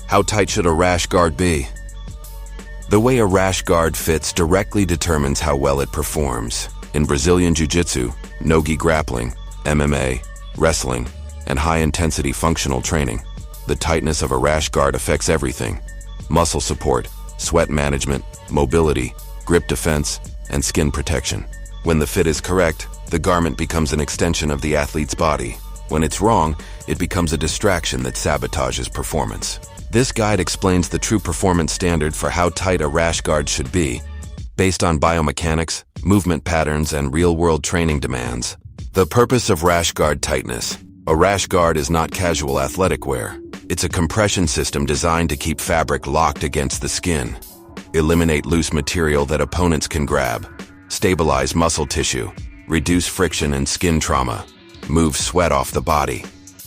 How tight should a rash guard be? The way a rash guard fits directly determines how well it performs. In Brazilian Jiu-Jitsu, no-gi grappling, MMA, wrestling, and high-intensity functional training, the tightness of a rash guard affects everything: muscle support, sweat management, mobility, grip defense, and skin protection. When the fit is correct, the garment becomes an extension of the athlete's body. When it's wrong, it becomes a distraction that sabotages performance. This guide explains the true performance standard for how tight a rash guard should be, based on biomechanics, movement patterns, and real-world training demands. The purpose of rash guard tightness. A rash guard is not casual athletic wear. It's a compression system designed to keep fabric locked against the skin, eliminate loose material that opponents can grab, stabilize muscle tissue, reduce friction and skin trauma, move sweat off the body,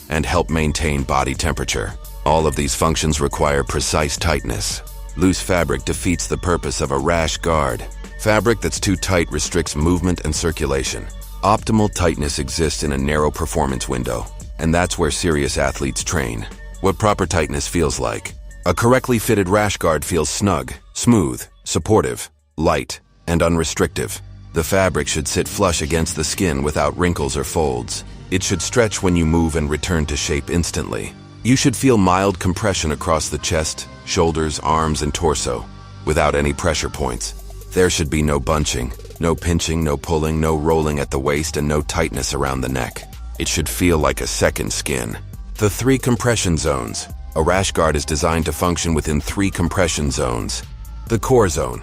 and help maintain body temperature. All of these functions require precise tightness. Loose fabric defeats the purpose of a rash guard. Fabric that's too tight restricts movement and circulation. Optimal tightness exists in a narrow performance window, and that's where serious athletes train. What proper tightness feels like. A correctly fitted rash guard feels snug, smooth, supportive, light, and unrestrictive. The fabric should sit flush against the skin without wrinkles or folds. It should stretch when you move and return to shape instantly. You should feel mild compression across the chest, shoulders, arms, and torso, without any pressure points. There should be no bunching, no pinching, no pulling, no rolling at the waist, and no tightness around the neck. It should feel like a second skin. The 3 compression zones. A rash guard is designed to function within 3 compression zones. The core zone: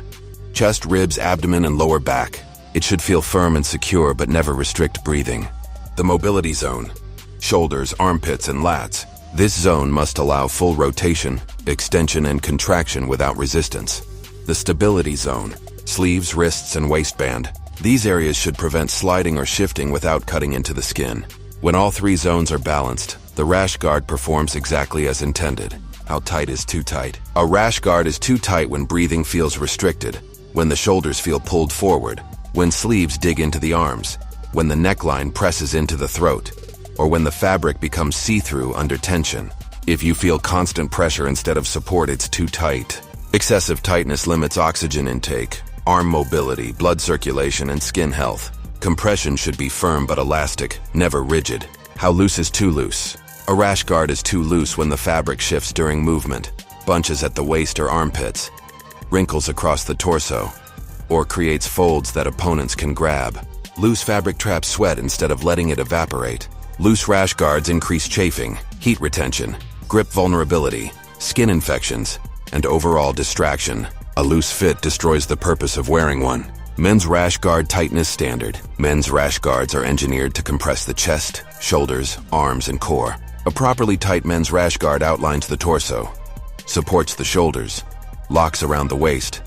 chest, ribs, abdomen, and lower back. It should feel firm and secure but never restrict breathing. The mobility zone: shoulders, armpits, and lats. This zone must allow full rotation, extension, and contraction without resistance. The stability zone: sleeves, wrists, and waistband. These areas should prevent sliding or shifting without cutting into the skin. When all 3 zones are balanced, the rash guard performs exactly as intended. How tight is too tight? A rash guard is too tight when breathing feels restricted, when the shoulders feel pulled forward, when sleeves dig into the arms, when the neckline presses into the throat, or when the fabric becomes see-through under tension. If you feel constant pressure instead of support, it's too tight. Excessive tightness limits oxygen intake, arm mobility, blood circulation, and skin health. Compression should be firm but elastic, never rigid. How loose is too loose? A rash guard is too loose when the fabric shifts during movement, bunches at the waist or armpits, wrinkles across the torso, or creates folds that opponents can grab. Loose fabric traps sweat instead of letting it evaporate. Loose rash guards increase chafing, heat retention, grip vulnerability, skin infections, and overall distraction. A loose fit destroys the purpose of wearing one. Men's rash guard tightness standard. Men's rash guards are engineered to compress the chest, shoulders, arms, and core. A properly tight men's rash guard outlines the torso, supports the shoulders, locks around the waist,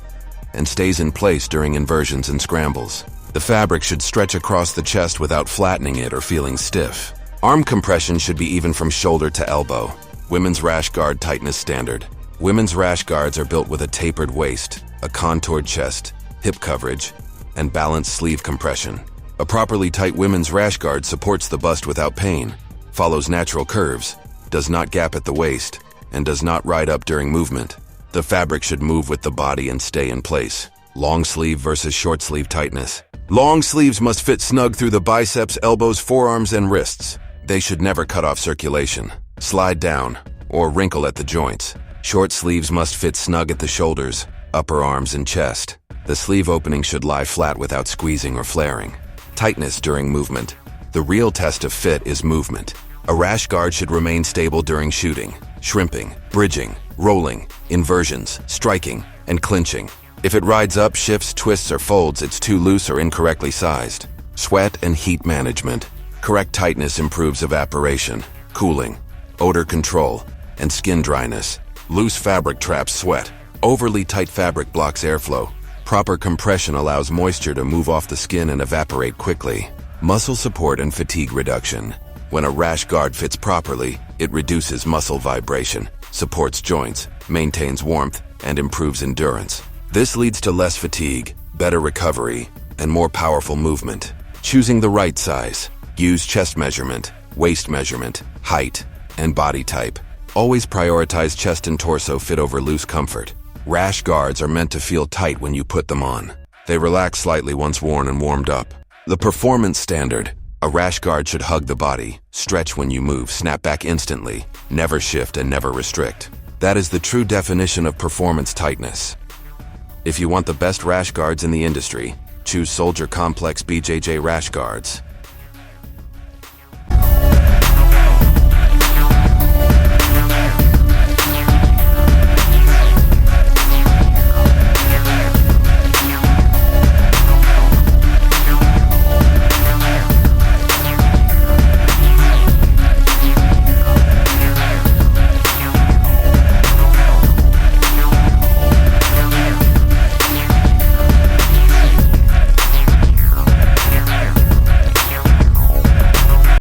and stays in place during inversions and scrambles. The fabric should stretch across the chest without flattening it or feeling stiff. Arm compression should be even from shoulder to elbow. Women's rash guard tightness standard. Women's rash guards are built with a tapered waist, a contoured chest, hip coverage, and balanced sleeve compression. A properly tight women's rash guard supports the bust without pain, follows natural curves, does not gap at the waist, and does not ride up during movement. The fabric should move with the body and stay in place. Long sleeve versus short sleeve tightness. Long sleeves must fit snug through the biceps, elbows, forearms, and wrists. They should never cut off circulation, slide down, or wrinkle at the joints. Short sleeves must fit snug at the shoulders, upper arms, and chest. The sleeve opening should lie flat without squeezing or flaring. Tightness during movement. The real test of fit is movement. A rash guard should remain stable during shooting, shrimping, bridging, rolling, inversions, striking, and clinching. If it rides up, shifts, twists, or folds, it's too loose or incorrectly sized. Sweat and heat management. Correct tightness improves evaporation, cooling, odor control, and skin dryness. Loose fabric traps sweat. Overly tight fabric blocks airflow. Proper compression allows moisture to move off the skin and evaporate quickly. Muscle support and fatigue reduction. When a rash guard fits properly, it reduces muscle vibration, supports joints, maintains warmth, and improves endurance. This leads to less fatigue, better recovery, and more powerful movement. Choosing the right size. Use chest measurement, waist measurement, height, and body type. Always prioritize chest and torso fit over loose comfort. Rash guards are meant to feel tight when you put them on. They relax slightly once worn and warmed up. The performance standard. A rash guard should hug the body, stretch when you move, snap back instantly, never shift and never restrict. That is the true definition of performance tightness. If you want the best rash guards in the industry, choose Soldier Complex BJJ rash guards.